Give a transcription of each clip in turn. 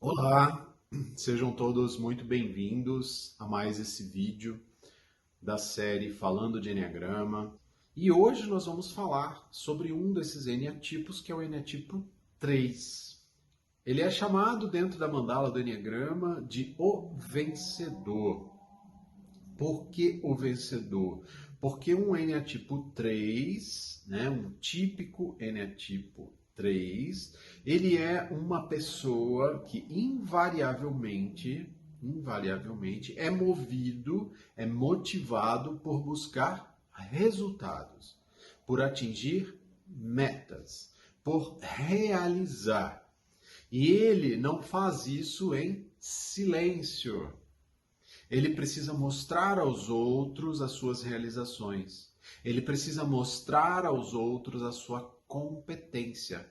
Olá, sejam todos muito bem-vindos a mais esse vídeo da série Falando de Eneagrama. E hoje nós vamos falar sobre um desses eneatipos, que é o eneatipo 3. Ele é chamado dentro da mandala do Eneagrama de o vencedor. Por que o vencedor? Porque um eneatipo 3, né, um típico eneatipo 3, ele é uma pessoa que invariavelmente é movido, é motivado por buscar resultados, por atingir metas, por realizar. E ele não faz isso em silêncio. Ele precisa mostrar aos outros as suas realizações. Ele precisa mostrar aos outros a sua competência,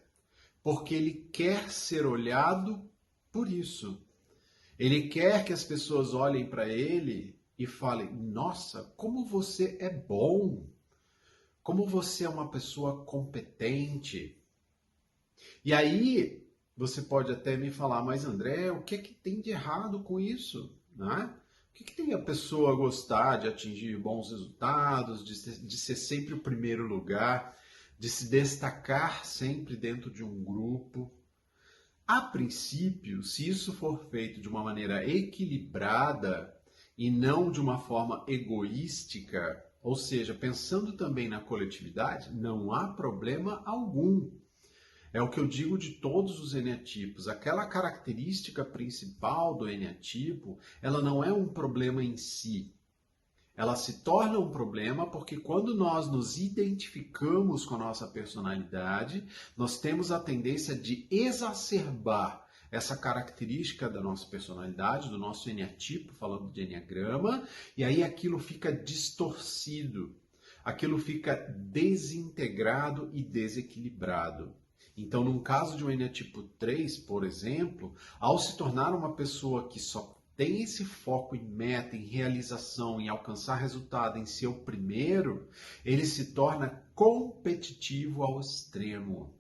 porque ele quer ser olhado por isso. Ele quer que as pessoas olhem para ele e falem: "Nossa, como você é bom! Como você é uma pessoa competente!" E aí você pode até me falar: "Mas André, o que é que tem de errado com isso?" Né? O que tem a pessoa gostar de atingir bons resultados, de ser sempre o primeiro lugar, de se destacar sempre dentro de um grupo? A princípio, se isso for feito de uma maneira equilibrada e não de uma forma egoística, ou seja, pensando também na coletividade, não há problema algum. É o que eu digo de todos os eneatipos. Aquela característica principal do eneatipo, ela não é um problema em si. Ela se torna um problema porque quando nós nos identificamos com a nossa personalidade, nós temos a tendência de exacerbar essa característica da nossa personalidade, do nosso eneatipo, falando de eneagrama, e aí aquilo fica distorcido, aquilo fica desintegrado e desequilibrado. Então, num caso de um eneatipo 3, por exemplo, ao se tornar uma pessoa que só tem esse foco em meta, em realização, em alcançar resultado, em ser o primeiro, ele se torna competitivo ao extremo.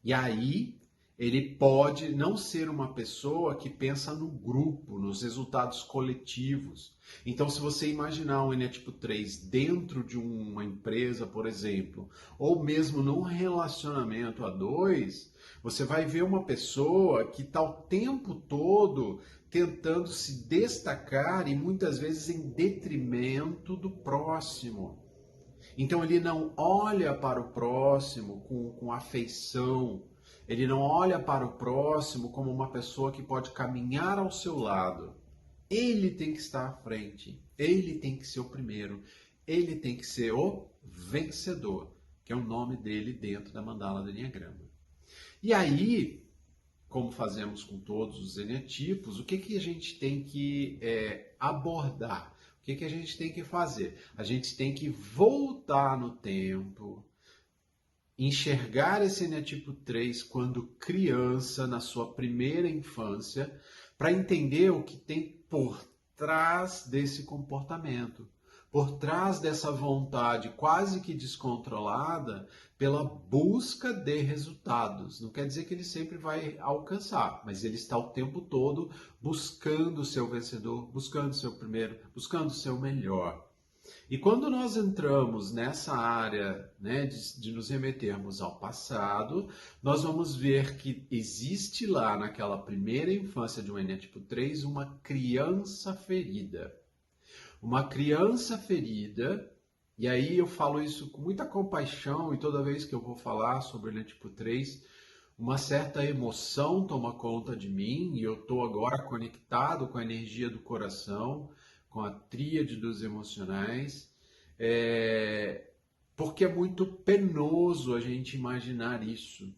E aí ele pode não ser uma pessoa que pensa no grupo, nos resultados coletivos. Então, se você imaginar um eneatipo 3 dentro de uma empresa, por exemplo, ou mesmo num relacionamento a dois, você vai ver uma pessoa que está o tempo todo tentando se destacar e muitas vezes em detrimento do próximo. Então ele não olha para o próximo com afeição, ele não olha para o próximo como uma pessoa que pode caminhar ao seu lado. Ele tem que estar à frente, ele tem que ser o primeiro, ele tem que ser o vencedor, que é o nome dele dentro da mandala do Enneagrama. E aí, como fazemos com todos os eneatipos, o que a gente tem que abordar? O que a gente tem que fazer? A gente tem que voltar no tempo, enxergar esse eneatipo 3 quando criança, na sua primeira infância, para entender o que tem por trás desse comportamento, por trás dessa vontade quase que descontrolada pela busca de resultados. Não quer dizer que ele sempre vai alcançar, mas ele está o tempo todo buscando o seu vencedor, buscando o seu primeiro, buscando o seu melhor. E quando nós entramos nessa área, né, de nos remetermos ao passado, nós vamos ver que existe lá naquela primeira infância de um eneatipo 3 uma criança ferida. Uma criança ferida, e aí eu falo isso com muita compaixão e toda vez que eu vou falar sobre o eneatipo 3, uma certa emoção toma conta de mim e eu estou agora conectado com a energia do coração, com a tríade dos emocionais, porque é muito penoso a gente imaginar isso.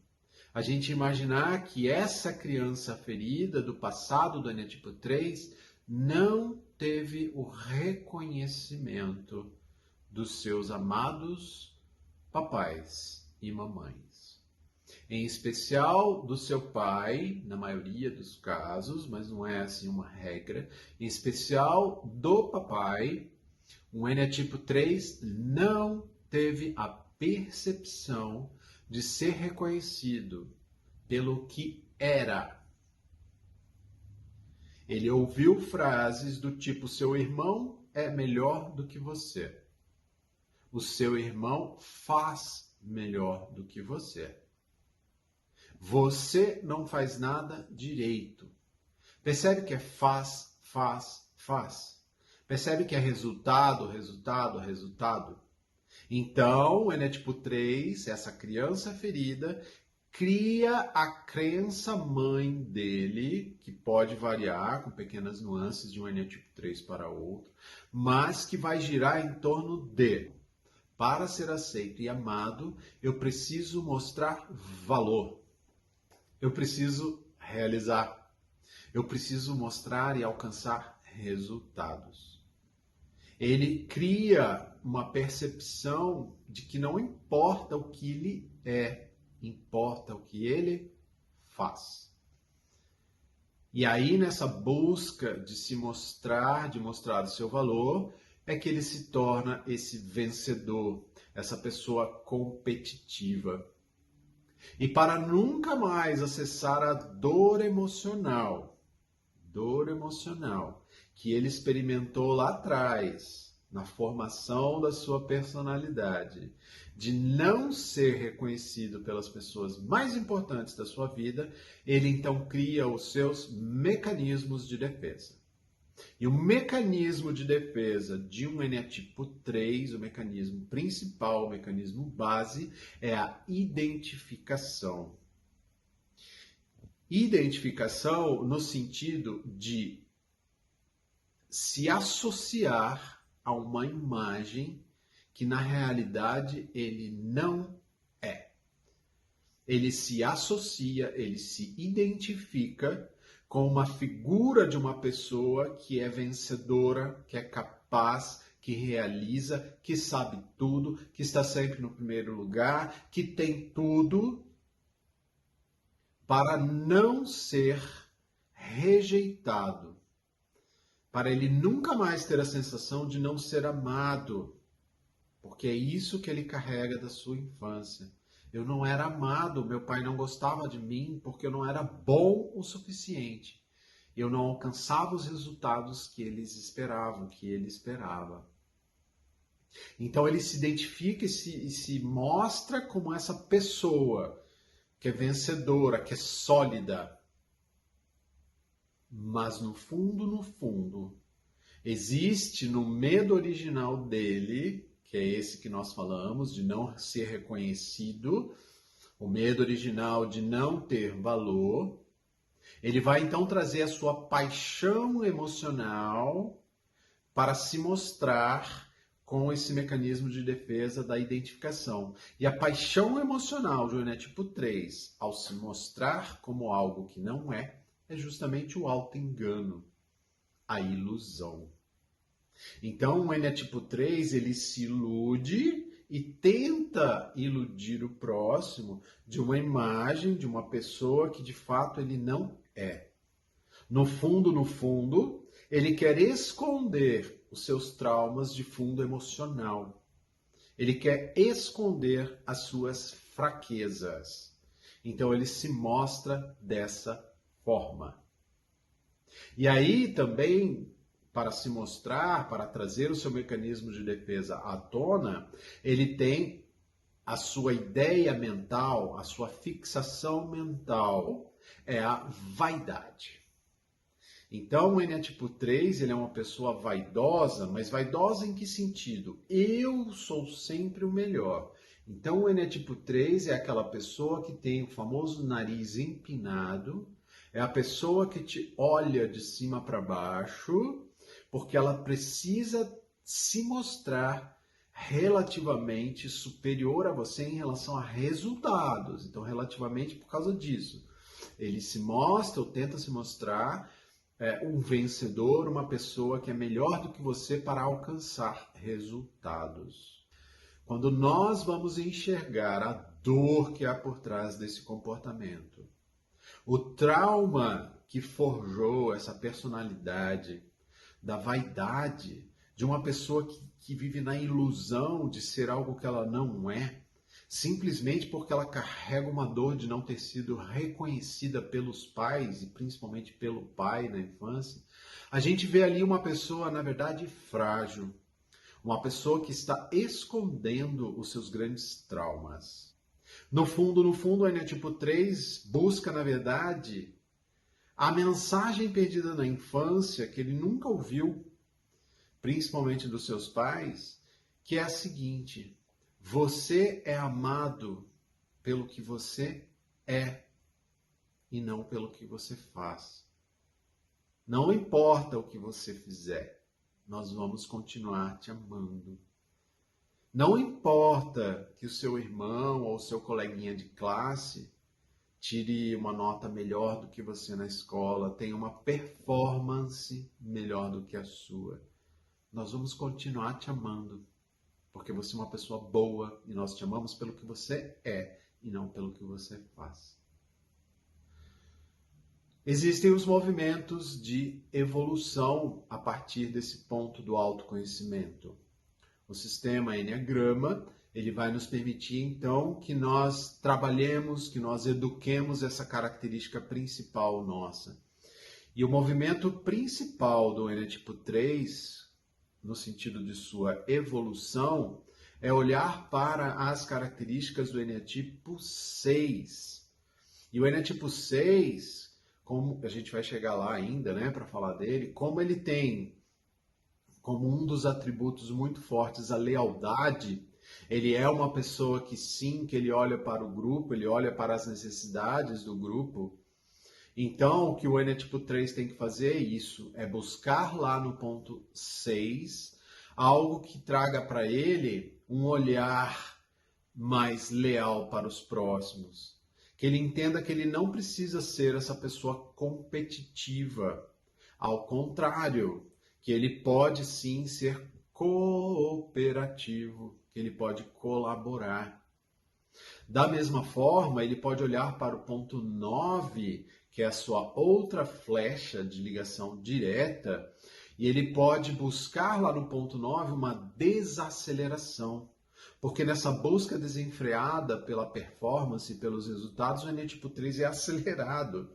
A gente imaginar que essa criança ferida do passado do eneatipo 3 não teve o reconhecimento dos seus amados papais e mamães. Em especial do seu pai, na maioria dos casos, mas não é assim uma regra, em especial do papai, um eneatipo 3 não teve a percepção de ser reconhecido pelo que era. Ele ouviu frases do tipo: seu irmão é melhor do que você. O seu irmão faz melhor do que você. Você não faz nada direito. Percebe que é faz, faz, faz. Percebe que é resultado, resultado, resultado. Então, o Enétipo 3, essa criança ferida, cria a crença mãe dele, que pode variar com pequenas nuances de um Enétipo 3 para outro, mas que vai girar em torno de: para ser aceito e amado, eu preciso mostrar valor. Eu preciso realizar. Eu preciso mostrar e alcançar resultados. Ele cria uma percepção de que não importa o que ele é, importa o que ele faz. E aí, nessa busca de se mostrar, de mostrar o seu valor, é que ele se torna esse vencedor, essa pessoa competitiva. E para nunca mais acessar a dor emocional que ele experimentou lá atrás, na formação da sua personalidade, de não ser reconhecido pelas pessoas mais importantes da sua vida, ele então cria os seus mecanismos de defesa. E o mecanismo de defesa de um Enétipo 3, o mecanismo principal, o mecanismo base, é a identificação. Identificação no sentido de se associar a uma imagem que na realidade ele não é. Ele se associa, ele se identifica com uma figura de uma pessoa que é vencedora, que é capaz, que realiza, que sabe tudo, que está sempre no primeiro lugar, que tem tudo, para não ser rejeitado, para ele nunca mais ter a sensação de não ser amado, porque é isso que ele carrega da sua infância. Eu não era amado, meu pai não gostava de mim porque eu não era bom o suficiente. Eu não alcançava os resultados que eles esperavam, que ele esperava. Então ele se identifica e se mostra como essa pessoa que é vencedora, que é sólida. Mas no fundo, existe no medo original dele, que é esse que nós falamos, de não ser reconhecido, o medo original de não ter valor, ele vai então trazer a sua paixão emocional para se mostrar com esse mecanismo de defesa da identificação. E a paixão emocional de um Enétipo 3, ao se mostrar como algo que não é justamente o auto-engano, a ilusão. Então, o Enétipo 3, ele se ilude e tenta iludir o próximo de uma imagem, de uma pessoa que de fato ele não é. No fundo, ele quer esconder os seus traumas de fundo emocional. Ele quer esconder as suas fraquezas. Então ele se mostra dessa forma. E aí também, para se mostrar, para trazer o seu mecanismo de defesa à tona, ele tem a sua ideia mental, a sua fixação mental, é a vaidade. Então, o Enétipo 3, ele é uma pessoa vaidosa, mas vaidosa em que sentido? Eu sou sempre o melhor. Então, o Enétipo 3 é aquela pessoa que tem o famoso nariz empinado, é a pessoa que te olha de cima para baixo, porque ela precisa se mostrar relativamente superior a você em relação a resultados. Então, relativamente por causa disso. Ele se mostra ou tenta se mostrar um vencedor, uma pessoa que é melhor do que você para alcançar resultados. Quando nós vamos enxergar a dor que há por trás desse comportamento, o trauma que forjou essa personalidade da vaidade, de uma pessoa que vive na ilusão de ser algo que ela não é, simplesmente porque ela carrega uma dor de não ter sido reconhecida pelos pais e principalmente pelo pai na infância, a gente vê ali uma pessoa, na verdade, frágil, uma pessoa que está escondendo os seus grandes traumas. No fundo, o Eneatipo 3 busca, na verdade, a mensagem perdida na infância que ele nunca ouviu, principalmente dos seus pais, que é a seguinte: você é amado pelo que você é e não pelo que você faz. Não importa o que você fizer, nós vamos continuar te amando. Não importa que o seu irmão ou o seu coleguinha de classe tire uma nota melhor do que você na escola, tenha uma performance melhor do que a sua. Nós vamos continuar te amando, porque você é uma pessoa boa e nós te amamos pelo que você é e não pelo que você faz. Existem os movimentos de evolução a partir desse ponto do autoconhecimento. O sistema Enneagrama, ele vai nos permitir, então, que nós trabalhemos, que nós eduquemos essa característica principal nossa. E o movimento principal do Eneatipo 3, no sentido de sua evolução, é olhar para as características do Eneatipo 6. E o Eneatipo 6, como a gente vai chegar lá ainda, né, para falar dele, como ele tem como um dos atributos muito fortes a lealdade, ele é uma pessoa que sim, que ele olha para o grupo, ele olha para as necessidades do grupo. Então, o que o Eneatipo 3 tem que fazer é isso, é buscar lá no ponto 6 algo que traga para ele um olhar mais leal para os próximos. Que ele entenda que ele não precisa ser essa pessoa competitiva. Ao contrário, que ele pode sim ser cooperativo, que ele pode colaborar. Da mesma forma, ele pode olhar para o ponto 9, que é a sua outra flecha de ligação direta, e ele pode buscar lá no ponto 9 uma desaceleração. Porque nessa busca desenfreada pela performance e pelos resultados, o Eneatipo 3 é acelerado.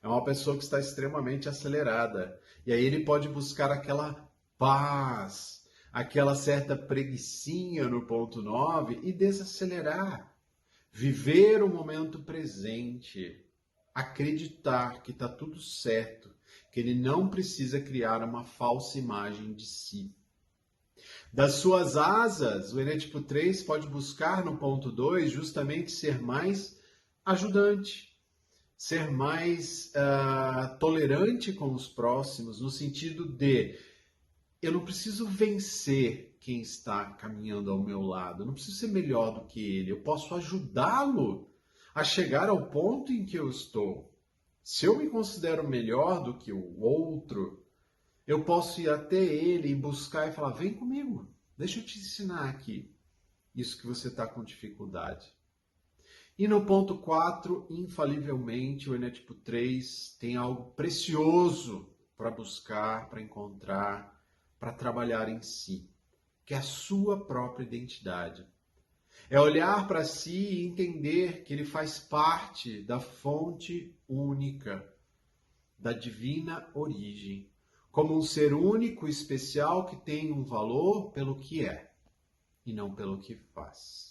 É uma pessoa que está extremamente acelerada. E aí ele pode buscar aquela paz, aquela certa preguicinha no ponto 9 e desacelerar. Viver o momento presente. Acreditar que está tudo certo, que ele não precisa criar uma falsa imagem de si. Das suas asas, o Eneatipo 3 pode buscar no ponto 2 justamente ser mais ajudante. Ser mais tolerante com os próximos, no sentido de eu não preciso vencer quem está caminhando ao meu lado, eu não preciso ser melhor do que ele, eu posso ajudá-lo a chegar ao ponto em que eu estou. Se eu me considero melhor do que o outro, eu posso ir até ele e buscar e falar, vem comigo, deixa eu te ensinar aqui isso que você está com dificuldade. E no ponto 4, infalivelmente, o Eneatipo 3 tem algo precioso para buscar, para encontrar, para trabalhar em si, que é a sua própria identidade. É olhar para si e entender que ele faz parte da fonte única, da divina origem, como um ser único e especial que tem um valor pelo que é e não pelo que faz.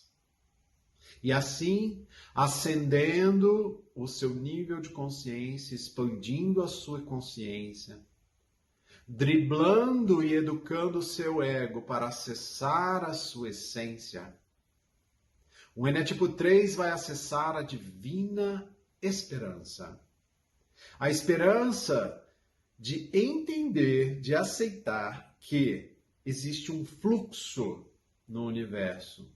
E assim, ascendendo o seu nível de consciência, expandindo a sua consciência, driblando e educando o seu ego para acessar a sua essência, o Eneatipo 3 vai acessar a divina esperança. A esperança de entender, de aceitar que existe um fluxo no universo,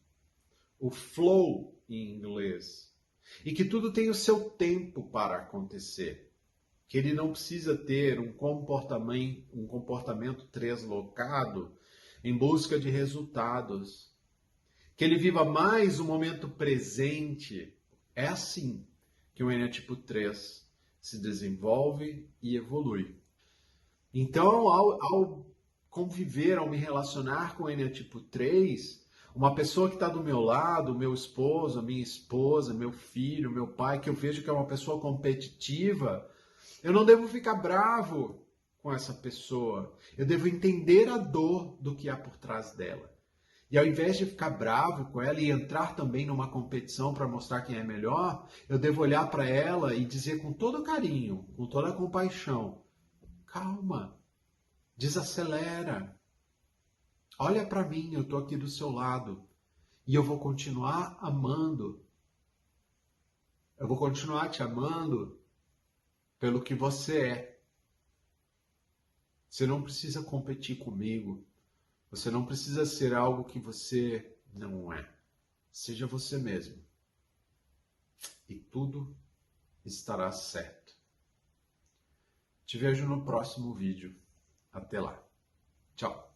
o flow em inglês, e que tudo tem o seu tempo para acontecer, que ele não precisa ter um comportamento translocado em busca de resultados, que ele viva mais o momento presente. É assim que o Eneatipo 3 se desenvolve e evolui. Então, ao conviver, ao me relacionar com o Eneatipo 3, Uma pessoa que está do meu lado, meu esposo, minha esposa, meu filho, meu pai, que eu vejo que é uma pessoa competitiva, eu não devo ficar bravo com essa pessoa. Eu devo entender a dor do que há por trás dela. E ao invés de ficar bravo com ela e entrar também numa competição para mostrar quem é melhor, eu devo olhar para ela e dizer com todo carinho, com toda compaixão: calma, desacelera. Olha para mim, eu estou aqui do seu lado e eu vou continuar amando. Eu vou continuar te amando pelo que você é. Você não precisa competir comigo. Você não precisa ser algo que você não é. Seja você mesmo. E tudo estará certo. Te vejo no próximo vídeo. Até lá. Tchau.